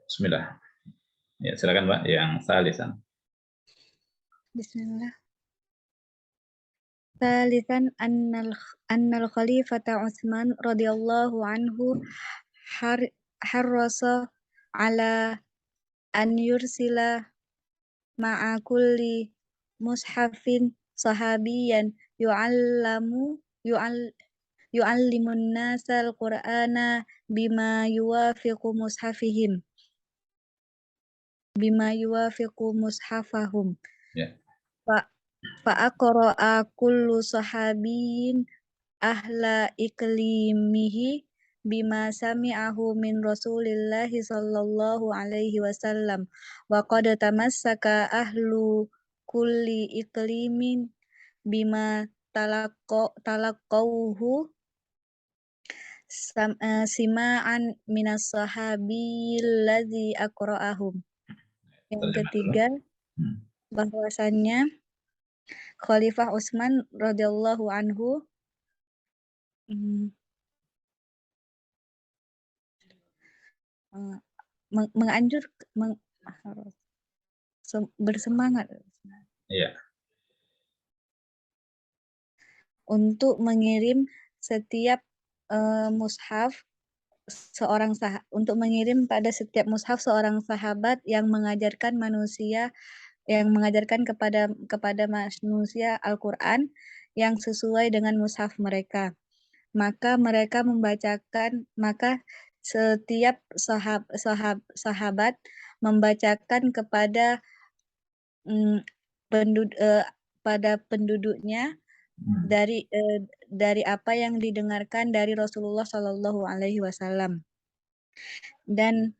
Bismillah. Ya, silakan Mbak yang salisan. Bismillah. Salisan annal khalifata Utsman radhiyallahu anhu harrasa ala an yursila ma'a kulli mushafin sahabiyan yu'allimun nasal qur'ana bima yuwafiqu mushafahum. Ya. Fa'aqra'a kullu sahabiyyin ahla iklimihi bima sami'ahu min Rasulillahi sallallahu alaihi wasallam wa qad tamassaka ahlu kulli iklimin bima talaqqawhu sima'an minas sahabil ladzi aqra'ahum. Yang ketiga, bahwasannya Khalifah Utsman radhiyallahu anhu bersemangat untuk mengirim setiap mushaf pada setiap mushaf seorang sahabat yang mengajarkan kepada manusia Al-Qur'an yang sesuai dengan mushaf mereka. Maka setiap sahabat membacakan kepada penduduknya dari apa yang didengarkan dari Rasulullah Shallallahu Alaihi Wasallam, dan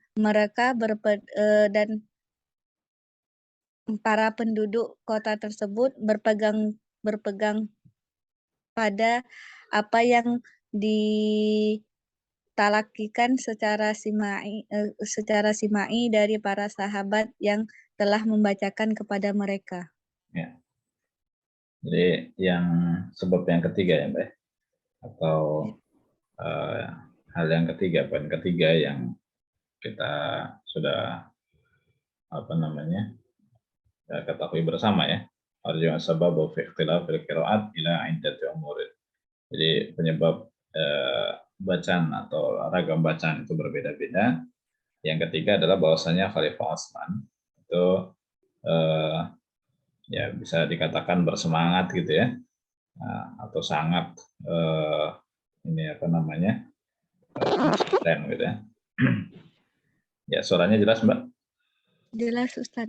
para penduduk kota tersebut berpegang pada apa yang ditalakikan secara simai dari para sahabat yang telah membacakan kepada mereka. Ya. Jadi sebab yang ketiga ya Mbak, atau hal yang ketiga, poin ketiga yang kita sudah ketahui bersama ya. Arju sababu fi ikhtilafil qiraat ila iddati umurin. Jadi penyebab bacaan atau ragam bacaan itu berbeda-beda. Yang ketiga adalah bahwasanya Khalifah Utsman itu ya bisa dikatakan bersemangat gitu ya, atau sangat konsisten gitu ya. Ya, suaranya jelas Mbak? Jelas Ustaz.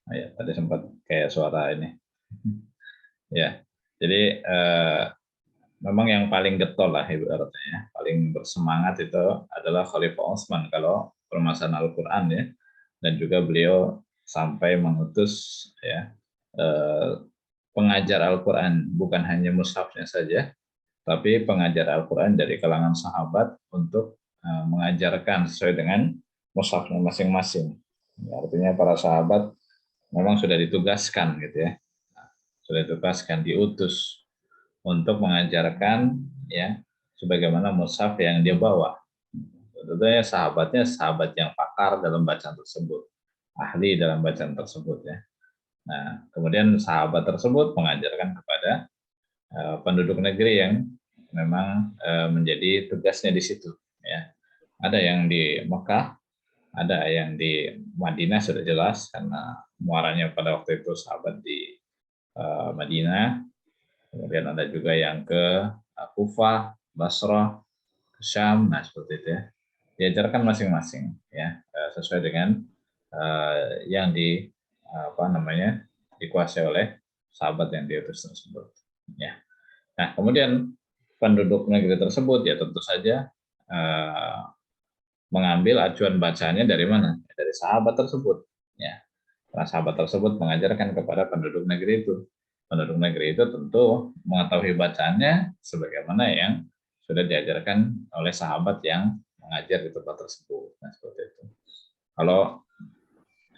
Ya, tadi sempat kayak suara ini. Ya, jadi memang yang paling getol lah ibaratnya ya, paling bersemangat itu adalah Khalifah Utsman kalau permasalahan Al-Quran ya, dan juga beliau sampai mengutus ya pengajar Al-Quran, bukan hanya mushafnya saja, tapi pengajar Al-Quran dari kalangan sahabat untuk mengajarkan sesuai dengan mushafnya masing-masing. Ya, artinya para sahabat memang sudah ditugaskan gitu ya, sudah ditugaskan, diutus untuk mengajarkan ya sebagaimana mushaf yang dia bawa. Tentunya sahabatnya sahabat yang pakar dalam bacaan tersebut, ahli dalam bacaan tersebut ya. Nah, kemudian sahabat tersebut mengajarkan kepada penduduk negeri yang memang menjadi tugasnya di situ ya. Ada yang di Mekah, ada yang di Madinah, sudah jelas karena muaranya pada waktu itu sahabat di Madinah. Kemudian ada juga yang ke Kufah, Basrah, Syam, nah seperti itu ya. Diajarkan masing-masing ya, sesuai dengan yang dikuasai oleh sahabat yang diutus tersebut ya. Nah, kemudian penduduk negeri tersebut ya tentu saja mengambil acuan bacaannya dari mana? Dari sahabat tersebut ya. Karena sahabat tersebut mengajarkan kepada penduduk negeri itu. Penduduk negeri itu tentu mengetahui bacaannya sebagaimana yang sudah diajarkan oleh sahabat yang mengajar di tempat tersebut. Nah, seperti itu. Kalau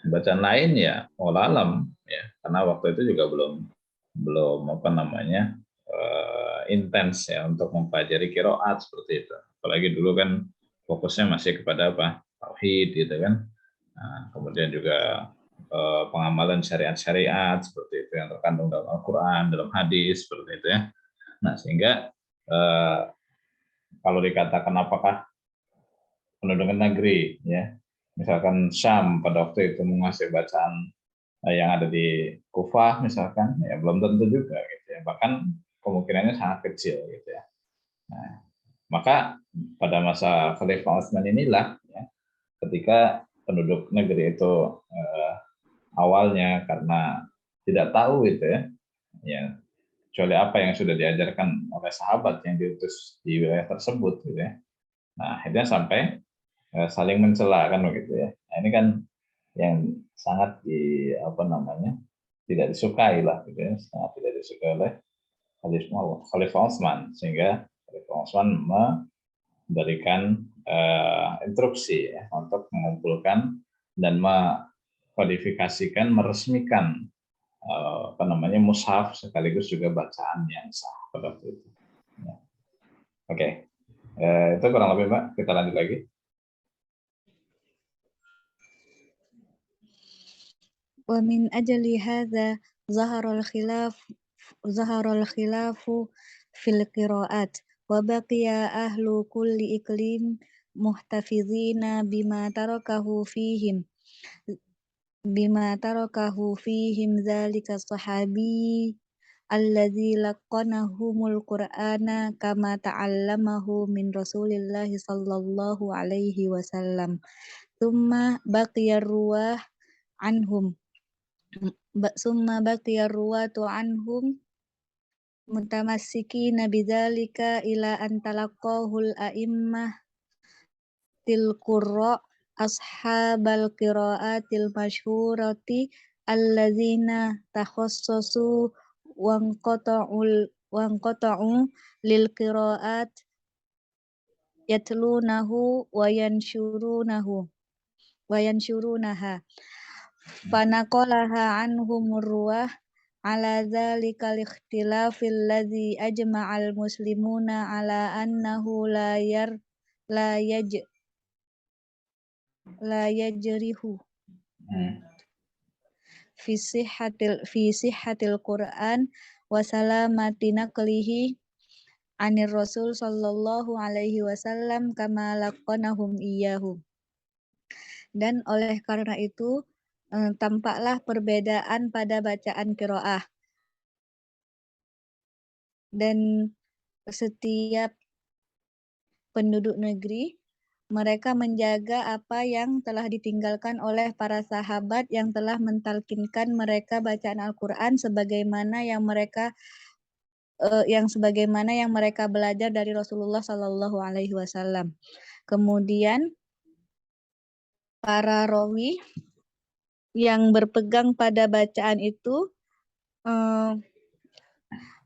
bacaan lain ya wallahualam ya, karena waktu itu juga belum intens ya untuk mempelajari qiraat seperti itu. Apalagi dulu kan fokusnya masih kepada tauhid gitu kan. Nah, kemudian juga pengamalan syariat-syariat seperti itu yang terkandung dalam Al-Quran, dalam hadis seperti itu ya. Nah, sehingga kalau dikatakan apakah penduduk negeri ya, misalkan Syam pada waktu itu menguasai bacaan yang ada di Kufah misalkan, ya belum tentu juga gitu ya. Bahkan kemungkinannya sangat kecil gitu ya. Nah, maka pada masa Khalifah Utsman inilah ya, ketika penduduk negeri itu awalnya karena tidak tahu gitu ya kecuali apa yang sudah diajarkan oleh sahabat yang diutus di wilayah tersebut gitu ya. Nah, akhirnya sampai saling mencela kan begitu ya. Nah, ini kan yang sangat tidak disukai lah gitu ya, sangat tidak disukai oleh Khalifah Utsman, sehingga Khalifah Utsman memberikan instruksi ya, untuk mengumpulkan dan mengkodifikasikan, meresmikan mushaf sekaligus juga bacaan yang sah pada waktu itu. Ya. Oke, itu kurang lebih Mbak. Kita lanjut lagi. Wa min ajli hadza zaharul khilafu fil qiraat wa baqiya ahlu kulli iklim muhtafizina bima tarakahu fihim zalika sahabi alladzi laqanahumul qur'ana kama ta'allamahu min Rasulillah sallallahu alaihi wasallam. Tsumma baqiya ruwah anhum summa baqiya ruwatu anhum mutamassikina bidzalika ila an talaqahul a'immah til qurra ashabal qiraatil masyhurati alladzina takhassasu wanqata'u lil qiraat yatlunahu wa yanshurunaha fanaqalaha anhum ruwah ala dzalikal ikhtilafil ladzi ajma'al muslimuna ala annahu la yajrihu fi sihhatil Qur'an wa salamati naqlihi anir Rasul sallallahu alaihi wasallam kama laqanahum iyyahu. Dan oleh karena itu tampaklah perbedaan pada bacaan qiraah. Dan setiap penduduk negeri mereka menjaga apa yang telah ditinggalkan oleh para sahabat yang telah mentalkinkan mereka bacaan Al-Qur'an sebagaimana yang mereka belajar dari Rasulullah Sallallahu Alaihi Wasallam. Kemudian para rawi yang berpegang pada bacaan itu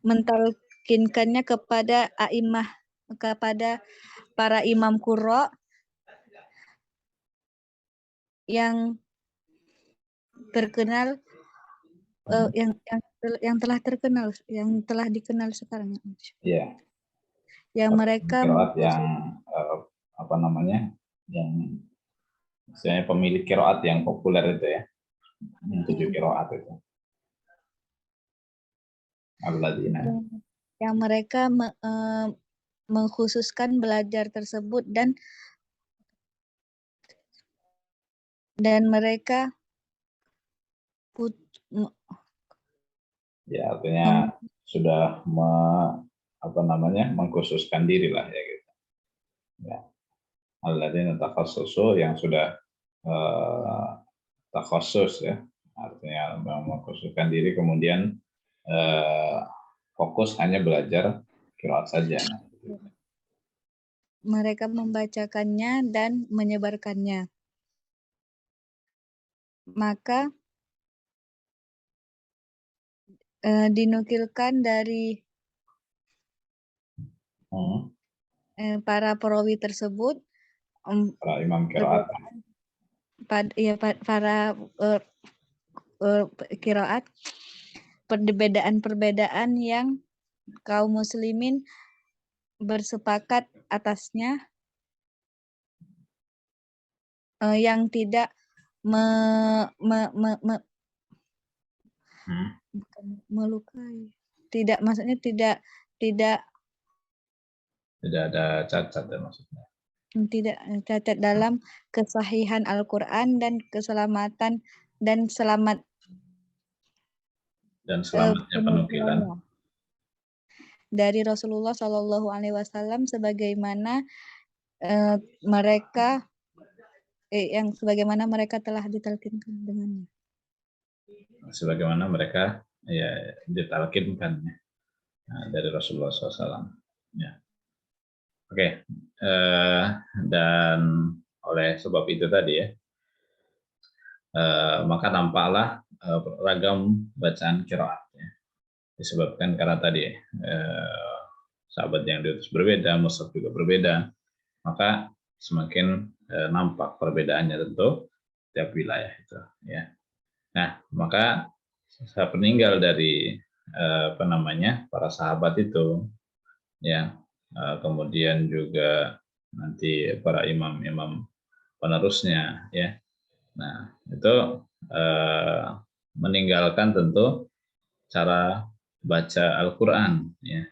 mentalkinkannya kepada a'immah, kepada para imam qurra yang terkenal, yang telah terkenal, yang telah dikenal sekarang. Iya. Yang mereka qiraat yang yang misalnya pemilik qiraat yang populer itu ya, yang 7 qiraat itu. Alladzina. Yang mereka mengkhususkan belajar tersebut dan mereka ya artinya sudah mengkhususkan diri lah ya gitu. Ya. Alladzina takhassasu yang sudah takhassus ya, artinya mengkhususkan diri kemudian fokus hanya belajar qiraat saja. Mereka membacakannya dan menyebarkannya. Maka dinukilkan dari para perawi tersebut, para imam qiraat, para qiraat, perbedaan-perbedaan yang kaum muslimin bersepakat atasnya, yang tidak me, me, me, me, Hmm. bukan melukai. Tidak, maksudnya tidak Tidak ada cacat ya maksudnya. tidak cacat dalam kesahihan Al-Quran dan keselamatan dan selamat Dan selamatnya penukilan. penukilannya dari Rasulullah Shallallahu Alaihi Wasallam sebagaimana mereka yang sebagaimana mereka telah ditalkinkan dengannya. Sebagaimana mereka ya ditalkinkan ya, dari Rasulullah SAW. Ya. Oke, dan oleh sebab itu tadi ya, maka nampaklah ragam bacaan qiraat ya. Disebabkan karena tadi sahabat yang diutus berbeda, mushaf juga berbeda, maka semakin nampak perbedaannya tentu tiap wilayah itu ya. Nah, maka sepeninggal dari para sahabat itu ya, kemudian juga nanti para imam-imam penerusnya ya. Nah, itu meninggalkan tentu cara baca Al-Qur'an ya.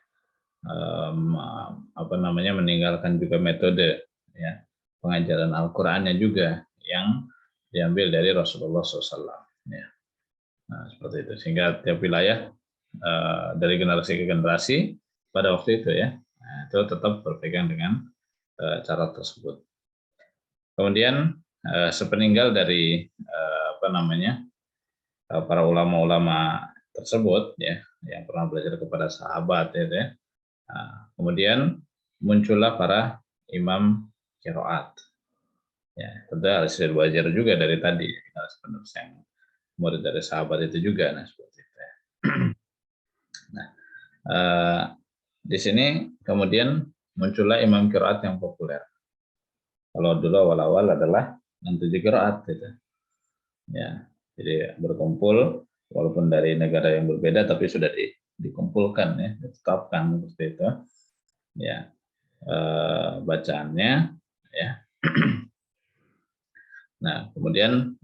Meninggalkan juga metode ya pengajaran Al-Qur'annya juga yang diambil dari Rasulullah SAW ya. Nah, seperti itu sehingga tiap wilayah dari generasi ke generasi pada waktu itu ya, itu tetap berpegang dengan cara tersebut. Kemudian sepeninggal dari para ulama-ulama tersebut ya yang pernah belajar kepada sahabat ya. Nah, kemudian muncullah para imam qiraat. Ya, tentu harus belajar juga dari tadi harus penerus yang murid dari sahabat itu juga, nah seperti itu ya. Nah, di sini kemudian muncullah imam qiraat yang populer. Kalau dulu awal-awal adalah 7 qiraat gitu. Ya, jadi berkumpul walaupun dari negara yang berbeda tapi sudah dikumpulkan ya, ditetapkan seperti itu. Ya, bacaannya ya. Nah, kemudian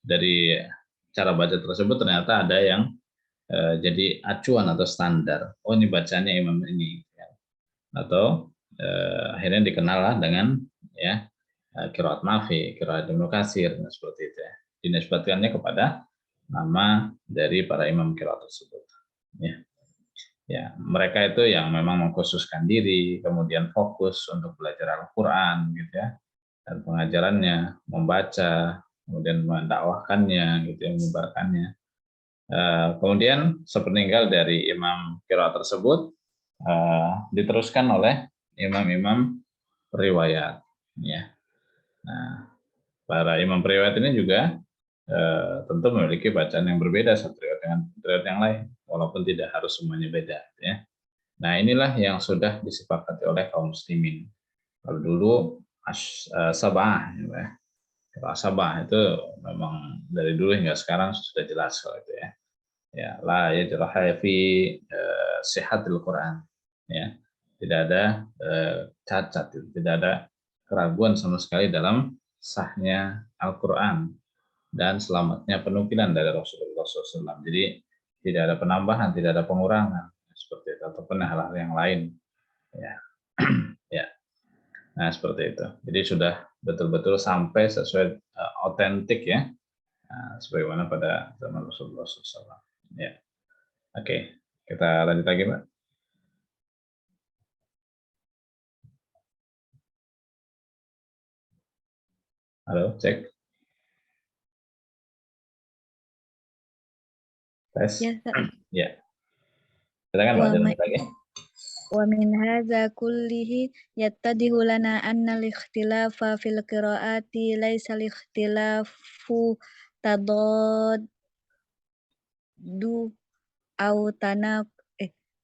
dari cara baca tersebut ternyata ada yang jadi acuan atau standar. Oh, ini bacanya imam ini. Ya. Atau akhirnya dikenal dengan ya qiraat Nafi, qiraat Ibnu Katsir, nah, seperti itu ya. Dinisbatkannya kepada nama dari para imam qiraat tersebut. Ya. Ya, mereka itu yang memang mengkhususkan diri, kemudian fokus untuk belajar Al-Qur'an gitu ya. Dan pengajarannya, membaca, kemudian mendakwahkannya gitu ya, menyebarkannya. Kemudian sepeninggal dari imam qiraat tersebut diteruskan oleh imam-imam riwayat ya. Nah, para imam riwayat ini juga tentu memiliki bacaan yang berbeda satu riwayat dengan riwayat yang lain walaupun tidak harus semuanya beda ya. Nah, inilah yang sudah disepakati oleh kaum muslimin. Kalau dulu sabah ya. Kalau sabah itu memang dari dulu hingga sekarang sudah jelas kalau itu ya. Ya, la yajraha fi sihatil Quran ya. Tidak ada cacat, tidak ada keraguan sama sekali dalam sahnya Al-Qur'an dan selamatnya penukilan dari Rasulullah SAW. Jadi tidak ada penambahan, tidak ada pengurangan seperti itu ataupun hal-hal yang lain ya. Ya. Nah, seperti itu. Jadi sudah betul-betul sampai sesuai otentik ya. Nah, sebagaimana pada zaman Rasulullah SAW. Ya. Oke, kita lanjut lagi, Pak. Halo, cek. Tes. Ya, Ya. Silakan Pak, lanjut lagi. wa min hadza kullihi yattadihu lana anna al-ikhtilafa fil qiraati laisa al-ikhtilafu tadaddu au tanak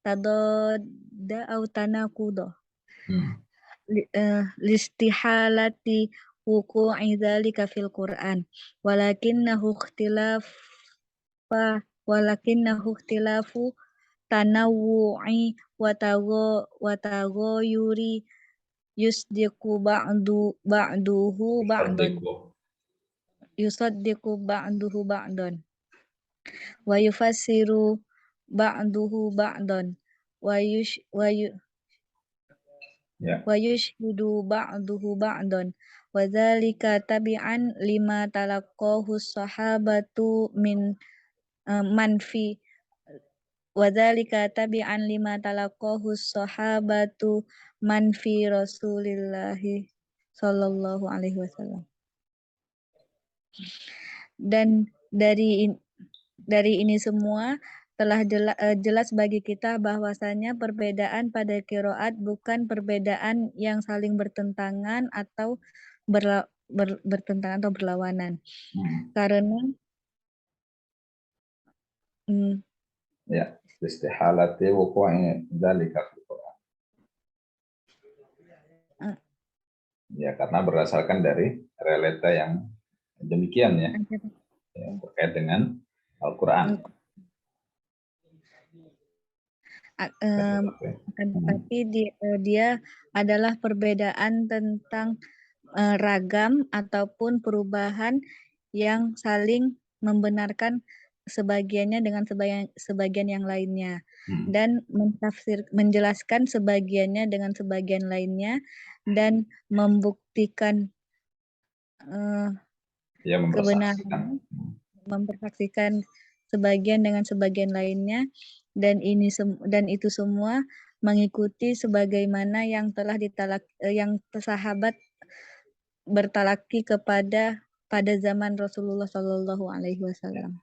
tadadda au tanakudo listihalati wuqu'i dzalika fil Qur'an walakinnahu ikhtilafu tanawwu'i wa taghayyuri yusdiqu ba'duhu ba'dan. Yusaddiqu. yusaddiqu ba'duhu ba'dan wa yufassiru ba'duhu ba'dan wa yush wa yu Ya. wa yushhidu ba'duhu ba'dan wa dzalika tabi'an lima talaqqahu sahabatu min man fi wa dzalika tabi'an lima talaqqahu sahabatu man fi Rasulillahi sallallahu alaihi wasallam. Dan dari ini semua telah jelas bagi kita bahwasanya perbedaan pada qiraat bukan perbedaan yang saling bertentangan atau bertentangan atau berlawanan. Karena ya, istihalati wuqu'i dzalika fil Qur'an. Ya, karena berdasarkan dari realita yang demikian ya, terkait dengan Al-Quran. Tapi dia adalah perbedaan tentang ragam ataupun perubahan yang saling membenarkan sebagiannya dengan sebagian yang lainnya, dan menjelaskan sebagiannya dengan sebagian lainnya, dan membuktikan kebenaran, mempersaksikan sebagian dengan sebagian lainnya, dan itu semua mengikuti sebagaimana yang telah yang sahabat bertalaki pada zaman Rasulullah Shallallahu Alaihi Wasallam.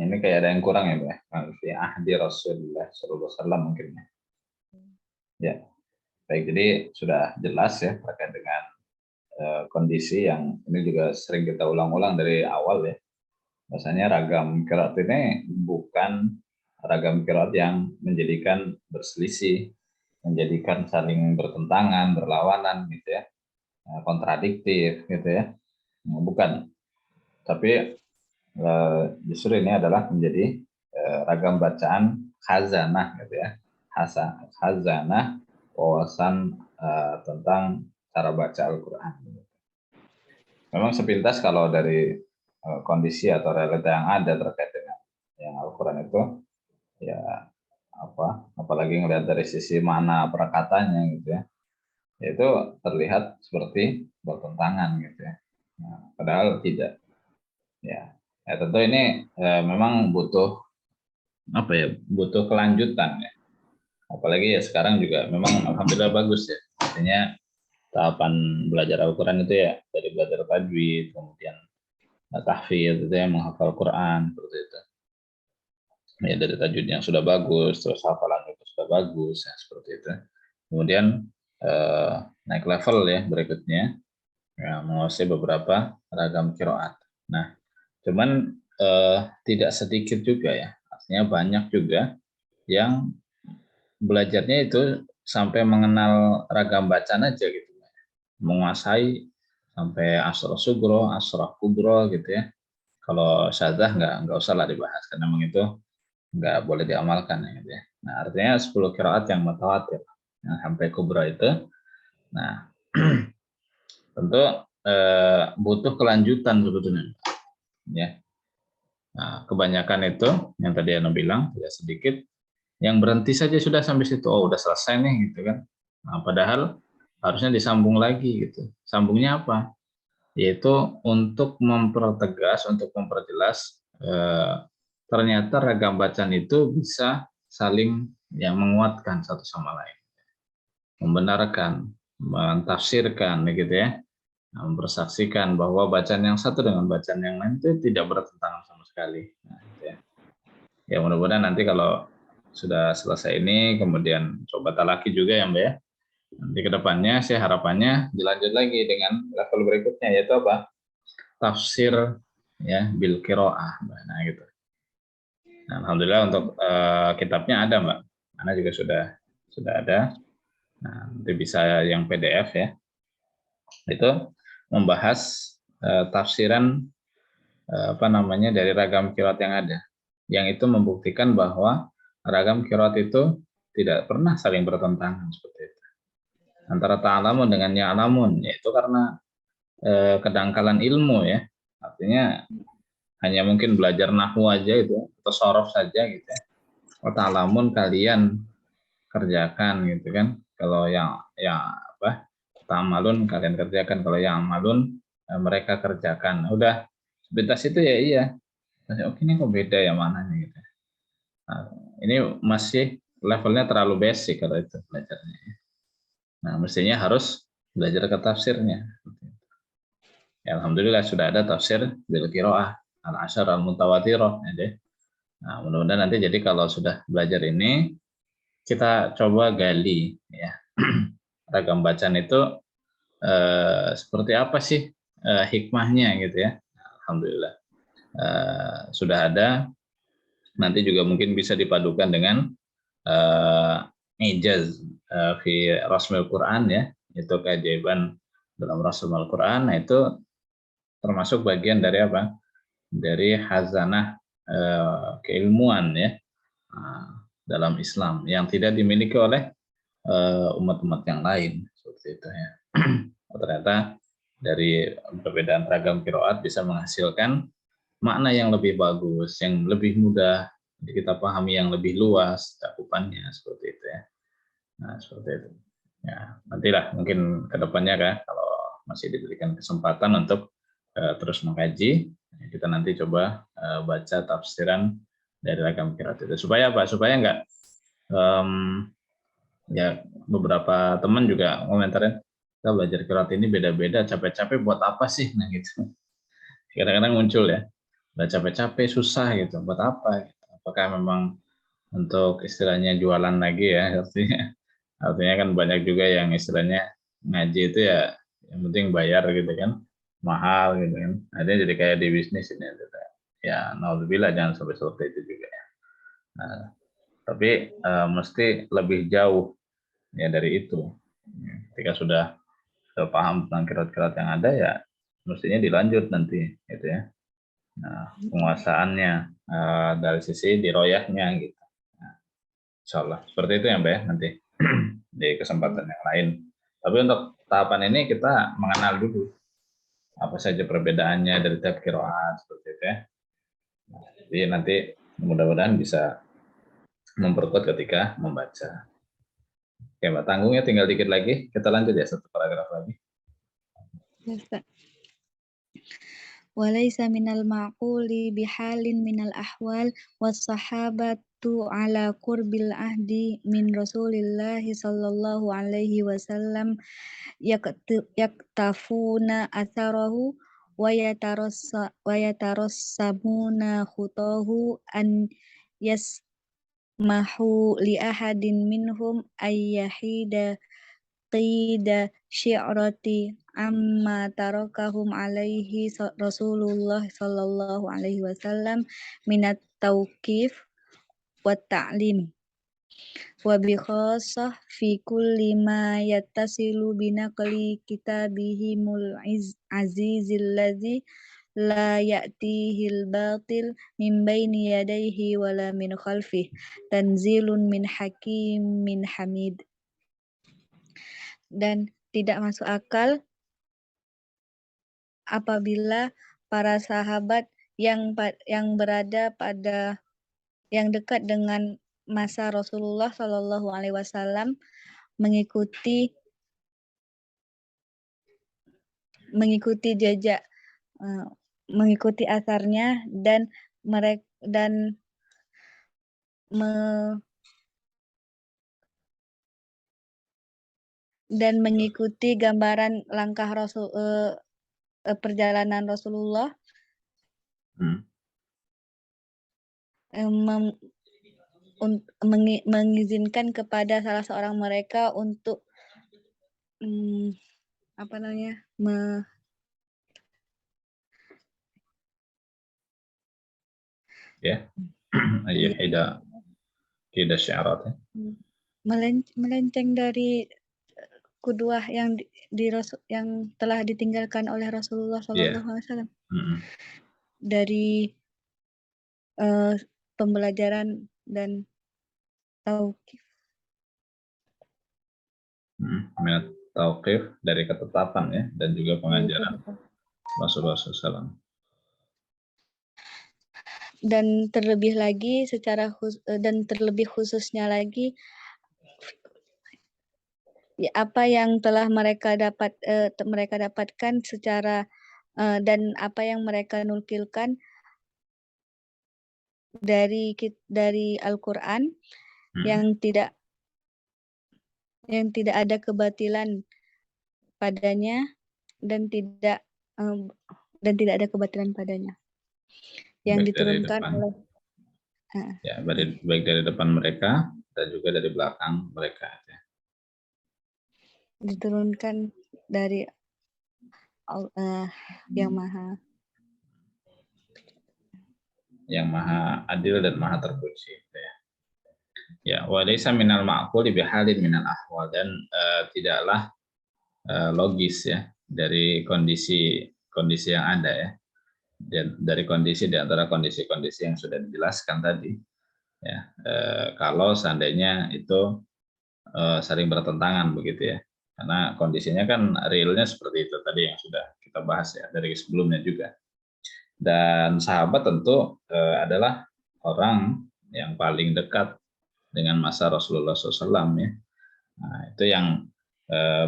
Ini kayak ada yang kurang ya, Mbak. Fi ahdi Rasulullah Shallallahu Alaihi Wasallam mungkin ya. Ya, baik. Jadi sudah jelas ya terkait dengan kondisi yang ini juga sering kita ulang-ulang dari awal ya. Bahasanya ragam qiraat ini bukan ragam qiraat yang menjadikan berselisih, menjadikan saling bertentangan, berlawanan gitu ya, kontradiktif gitu ya, bukan. Tapi justru ini adalah menjadi ragam bacaan khazanah gitu ya, khazanah wawasan tentang cara baca Al-Quran. Memang sepintas kalau dari kondisi atau realita yang ada terkait dengan yang Al-Quran itu ya apalagi ngelihat dari sisi mana perkataannya gitu ya, itu terlihat seperti bertentangan gitu ya. Nah, padahal tidak ya. Ya tentu ini memang butuh butuh kelanjutan ya, apalagi ya sekarang juga memang alhamdulillah bagus ya, artinya tahapan belajar Al-Quran itu ya dari belajar tajwid, kemudian tahfidz itu ya, menghafal Quran seperti itu ya, dari tajwid yang sudah bagus, terus hafalan itu sudah bagus ya, seperti itu. Kemudian naik level ya berikutnya ya, menguasai beberapa ragam qiraat. Nah, cuman tidak sedikit juga ya, artinya banyak juga yang belajarnya itu sampai mengenal ragam bacaan aja gitu, menguasai sampai asroh sugro, asroh kubro gitu ya. Kalau syadzah nggak usah lah dibahas karena memang itu nggak boleh diamalkan ya, gitu ya. Nah, artinya 10 qiraat yang mutawatir yang sampai kubro itu. Nah, tentu butuh kelanjutan sebetulnya ya. Nah, kebanyakan itu yang tadi Anda bilang tidak sedikit yang berhenti saja sudah sampai situ, oh udah selesai nih gitu kan. Nah, padahal harusnya disambung lagi gitu. Sambungnya apa? Yaitu untuk mempertegas, untuk memperjelas ternyata ragam bacaan itu bisa saling yang menguatkan satu sama lain, membenarkan, mentafsirkan gitu ya, mempersaksikan bahwa bacaan yang satu dengan bacaan yang lain itu tidak bertentangan sama sekali. Nah, gitu ya. Ya mudah-mudahan nanti kalau sudah selesai ini kemudian coba talaki juga ya Mbak ya. Nanti kedepannya saya harapannya dilanjut lagi dengan level berikutnya, yaitu apa? Tafsir ya bil qiraah. Nah gitu. Nah, alhamdulillah untuk kitabnya ada Mbak. Ana juga sudah ada. Nah, nanti bisa yang PDF ya. Itu membahas tafsiran dari ragam qiraat yang ada. Yang itu membuktikan bahwa ragam qiraat itu tidak pernah saling bertentangan seperti itu. Antara ta'alamun dengan ya'lamun, yaitu karena kedangkalan ilmu ya. Artinya hanya mungkin belajar nahwu aja gitu atau sorof saja gitu ya. Ta'lamun kalian kerjakan gitu kan. Kalau yang apa? Ta'malun kalian kerjakan, kalau yang amalun mereka kerjakan. Udah sebentas itu ya iya. Oke, ini kok beda ya mananya gitu. Nah, ini masih levelnya terlalu basic kalau itu belajarnya. Nah, mestinya harus belajar ke tafsirnya. Ya, alhamdulillah sudah ada tafsir bil qiraah al-asyar al-mutawatirah ya deh. Nah, mudah-mudahan nanti jadi kalau sudah belajar ini kita coba gali ya. Ragam bacaan itu seperti apa sih hikmahnya gitu ya. Alhamdulillah sudah ada. Nanti juga mungkin bisa dipadukan dengan ijaz fi rasmil Quran ya, itu keajaiban dalam rasmul Quran. Nah itu termasuk bagian dari apa? Dari hazanah keilmuan ya dalam Islam yang tidak dimiliki oleh umat-umat yang lain seperti itu ya. Ternyata dari perbedaan ragam qiraat bisa menghasilkan makna yang lebih bagus, yang lebih mudah kita pahami, yang lebih luas cakupannya seperti itu ya. Nah seperti itu. Ya nantilah mungkin kedepannya kan kalau masih diberikan kesempatan untuk terus mengkaji, kita nanti coba baca tafsiran dari ragam qiraat itu supaya apa? Supaya enggak ya beberapa teman juga komentarin kita belajar qiraat ini beda-beda, capek-capek buat apa sih, nah gitu kadang-kadang muncul ya, udah capek-capek susah gitu buat apa gitu. Apakah memang untuk istilahnya jualan lagi ya, artinya kan banyak juga yang istilahnya ngaji itu ya yang penting bayar gitu kan, mahal gitu kan, artinya jadi kayak di bisnis ini gitu. Ya naudzubillah jangan sampai seperti itu juga ya. Nah, tapi mesti lebih jauh ya dari itu. Ketika sudah paham tentang kirat-kirat yang ada ya mestinya dilanjut nanti gitu ya. Nah, penguasaannya dari sisi diroyahnya gitu. Nah, insya Allah seperti itu ya Mbak ya nanti di kesempatan yang lain. Tapi untuk tahapan ini kita mengenal dulu apa saja perbedaannya dari tiap qiraat seperti itu ya. Nah, jadi nanti mudah-mudahan bisa memperkuat ketika membaca. Oke Mbak, tanggungnya tinggal dikit lagi. Kita lanjut ya satu paragraf lagi. وليس من المعقول بحال من الأحوال والصحابة على قرب العهد من رسول الله صلى الله عليه وسلم يقتفون أثره ويترسمون خطاه أن يسمحوا لأحد منهم أن يحيد قيد شعرة عما تركهم عليه رسول الله صلى الله عليه وسلم من التوقيف والتعليم وبخاصة في كل ما يتصل بنقل كتابهم العزيز الذي لا يأتيه الباطل من بين يديه ولا من خلفه تنزيل من حكيم حميد. Dan tidak masuk akal apabila para sahabat yang berada pada yang dekat dengan masa Rasulullah Shallallahu Alaihi Wasallam mengikuti jejak, mengikuti asarnya dan mereka dan mengikuti gambaran langkah perjalanan Rasulullah mengizinkan kepada salah seorang mereka untuk apa namanya ya tidak syarat ya. Melenceng dari kuduah yang yang telah ditinggalkan oleh Rasulullah Shallallahu Alaihi Wasallam dari pembelajaran dan tauqif. tauqif dari ketetapan ya, dan juga pengajaran Rasulullah SAW. Dan terlebih lagi dan terlebih khususnya lagi ya, apa yang telah mereka dapatkan secara dan apa yang mereka nukilkan dari Al-Qur'an yang tidak ada kebatilan padanya dan tidak ada kebatilan padanya yang Baik dari diturunkan depan, oleh ya, baik dari depan mereka dan juga dari belakang mereka. Ya. diturunkan dari yang maha adil dan maha terpuji. Ya, walaysa minal ma'qul bihalin minal ahwal, dan tidaklah logis ya dari kondisi yang ada ya, dan dari kondisi di antara kondisi-kondisi yang sudah dijelaskan tadi ya, kalau seandainya itu saling bertentangan begitu ya, karena kondisinya kan realnya seperti itu tadi yang sudah kita bahas ya dari sebelumnya juga. Dan sahabat tentu adalah orang yang paling dekat dengan masa Rasulullah SAW ya. Nah, itu yang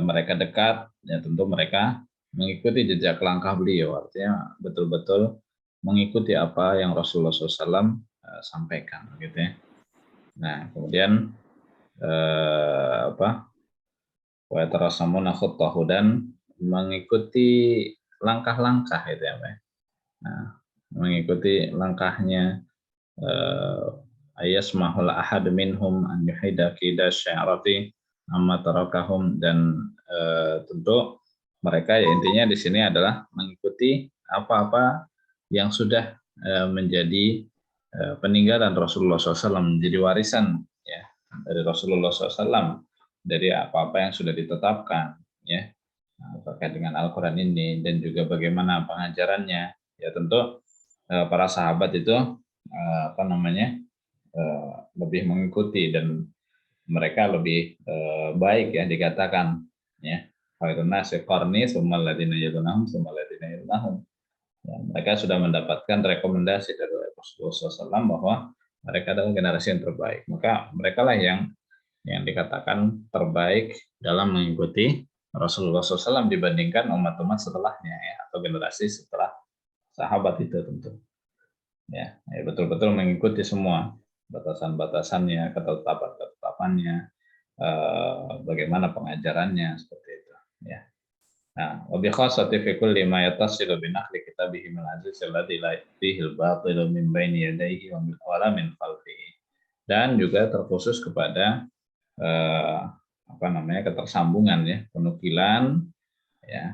mereka dekat, ya tentu mereka mengikuti jejak langkah beliau, artinya betul-betul mengikuti apa yang Rasulullah SAW sampaikan, gitu ya. Nah, kemudian wa yatarasamuna khuttahu, dan mengikuti langkah-langkah itu ya, Pak. Nah, mengikuti langkahnya ayasmahul ahad minhum an yuhida kida syarati amma tarakahum, dan tentu mereka ya intinya di sini adalah mengikuti apa-apa yang sudah menjadi peninggalan Rasulullah SAW, menjadi warisan ya dari Rasulullah SAW, dari apa-apa yang sudah ditetapkan ya terkait dengan Al-Quran ini, dan juga bagaimana pengajarannya. Ya tentu para sahabat itu lebih mengikuti, dan mereka lebih baik ya dikatakan ya, khairun nasi qarni tsumma alladziina yalunahum tsumma alladziina yalunahum. Ya, mereka sudah mendapatkan rekomendasi dari Rasulullah SAW bahwa mereka adalah generasi yang terbaik. Maka mereka lah yang dikatakan terbaik dalam mengikuti Rasulullah SAW dibandingkan umat-umat setelahnya ya, atau generasi setelah sahabat itu tentu. Ya, betul-betul mengikuti semua batasan-batasannya, ketetapan-ketetapannya, bagaimana pengajarannya seperti itu. Ya. Nah, wa bi khassati fi kulli ma yattasilu bi naqli kitabihi min aziz alladhi la yatihi al-batilu min baini yadayhi wa la min khalfihi. Dan juga terkhusus kepada ketersambungan ya, penukilan ya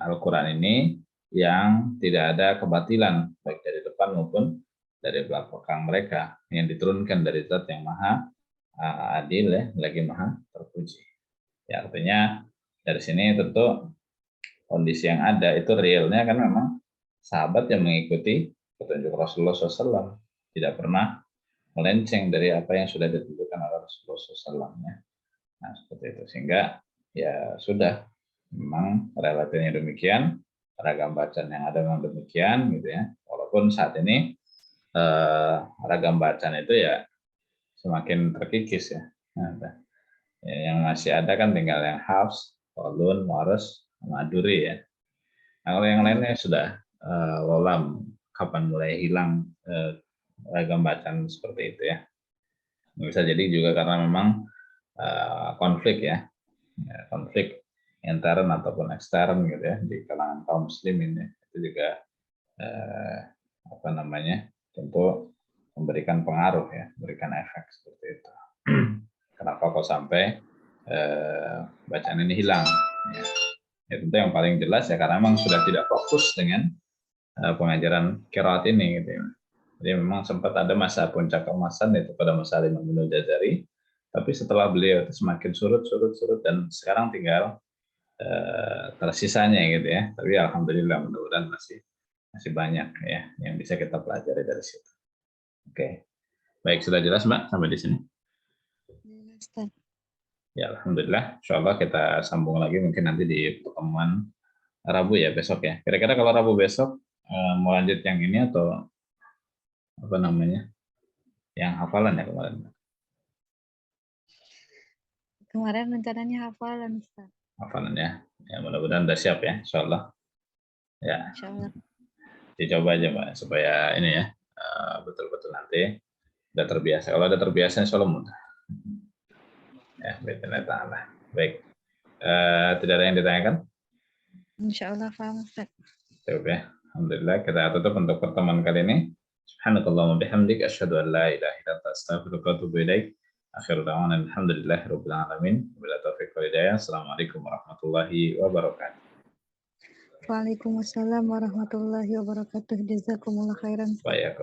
Al-Quran ini yang tidak ada kebatilan baik dari depan maupun dari belakang mereka, yang diturunkan dari Zat yang maha adil ya, lagi maha terpuji. Ya, artinya dari sini tentu kondisi yang ada itu realnya kan memang sahabat yang mengikuti petunjuk Rasulullah SAW, tidak pernah melenceng dari apa yang sudah ditentukan oleh Rasulullah SAW. Ya. Nah, seperti itu, sehingga ya sudah, memang relatifnya demikian, ragam bacaan yang ada memang demikian gitu ya. Walaupun saat ini ragam bacaan itu ya semakin terkikis ya. Nah, yang masih ada kan tinggal yang Hafs, Qalun, Waras, Maduri ya. Nah, kalau yang lainnya sudah lolam, kapan mulai hilang ragam bacaan seperti itu ya. Bisa jadi juga karena memang konflik ya, konflik intern ataupun ekstern gitu ya di kalangan kaum muslimin ya, itu juga tentu memberikan pengaruh ya, memberikan efek seperti itu. Kenapa kok sampai bacaan ini hilang ya. Ya tentu yang paling jelas ya karena memang sudah tidak fokus dengan pengajaran qiraat ini gitu ya. Jadi memang sempat ada masa puncak keemasan itu pada masa Imam Ibnu Jazari, tapi setelah beliau semakin surut dan sekarang tinggal tersisanya gitu ya. Tapi alhamdulillah mudah-mudahan masih banyak ya yang bisa kita pelajari dari situ. Oke. Baik, sudah jelas Mbak sampai di sini? Ya, alhamdulillah. Insya Allah kita sambung lagi mungkin nanti di pertemuan Rabu ya besok ya. Kira-kira kalau Rabu besok mau lanjut yang ini atau apa namanya? Yang hafalan ya kemarin. Kemarin rencananya hafalan, Ustaz. Hafalan ya. Ya mudah-mudahan udah siap ya, insya Allah. Ya, Insya Allah. dicoba aja Mbak supaya ini ya betul-betul nanti udah terbiasa. Kalau udah terbiasa insya Allah mudah. Ya, ta'ala. Baik. Tidak ada yang ditanyakan? Insya Allah paham, Ustaz. Cukup ya. Alhamdulillah kita tutup untuk pertemuan kali ini. Subhanakallahumma bihamdik asyhadu an la ilaha illa anta astaghfiruka wa atubu ilaik. Akhir da'wana alhamdulillahirabbil alamin. Wabillahi taufiq wal hidayah. Assalamualaikum warahmatullahi wabarakatuh. Waalaikumsalam warahmatullahi wabarakatuh. Jazakumullah khairan. Baik.